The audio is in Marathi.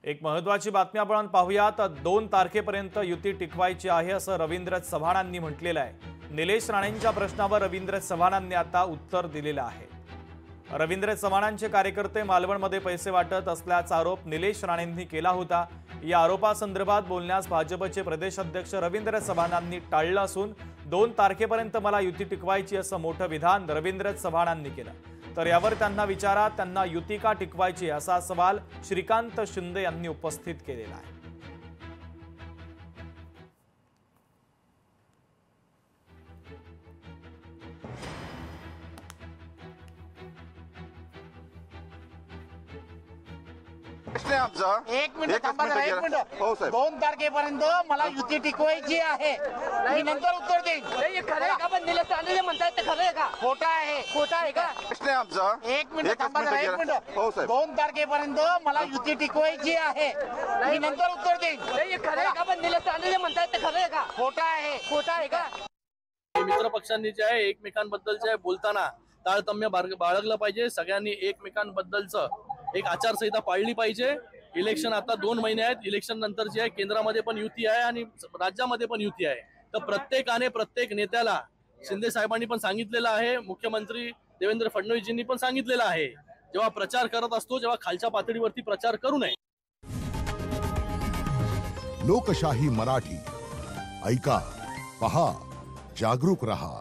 एक महत्त्वाची बातमी आपण पाहूयात। 2 तारखेपर्यंत युती टिकवायची आहे असं रवींद्र चव्हाणांनी म्हटलेलं आहे। निलेश राणेंच्या प्रश्नावर रवींद्र चव्हाणांनी आता उत्तर दिलेलं आहे। रवींद्र चव्हाणांचे कार्यकर्ते मालवणमध्ये पैसे वाटत असल्याचा आरोप निलेश राणेंनी केला होता। या आरोपासंदर्भात बोलण्यास भाजपचे प्रदेश अध्यक्ष रवींद्र चव्हाणांनी टाळलं असून 2 तारखेपर्यंत मला युती टिकवायची असं मोठं विधान रवींद्र चव्हाणांनी केलं। तर यावर त्यांना विचारा, त्यांना युती का टिकवायची असा सवाल श्रीकांत शिंदे यांनी उपस्थित केलेला आहे। एक मिनिट थांबा जरा, एक मिनिट। 2 तारखेपर्यंत मला युती टिकवायची आहे, मी नंतर उत्तर देईन। हे खरं आहे का? पण निलेश राणे जे म्हणतात ते खरं आहे का? खोटं आहे। खोटं आहे का? एक मिनिट थांबा जरा, एक मिनिट। 2 तारखेपर्यंत मला युती टिकवायची आहे, मी नंतर उत्तर देईन। हे खरं आहे का? पण निलेश राणे जे म्हणतात ते खरं आहे का? खोटं आहे। खोटं आहे का? मित्र पक्षांनी जे आहे एकमेकांबद्दलचे बोलताना ताळतम्य बाळगलं पाहिजे। सगळ्यांनी एकमेकांबद्दलचं एक आचारसंहिता पाळली पाहिजे। इलेक्शन आता 2 महिने आहेत। इलेक्शन नंतर जे आहे केंद्रामध्ये पण युती आहे आणि राज्यामध्ये पण युती आहे। तर प्रत्येकाने प्रत्येक नेत्याला शिंदे साहेबांनी पण सांगितलेलं आहे, मुख्यमंत्री देवेंद्र फडणवीसजींनी पण सांगितलेलं आहे, जेव्हा प्रचार करत असतो जेव्हा खालच्या पातळीवरती प्रचार करू नये। लोकशाही मराठी ऐका, पहा, जागरूक रहा।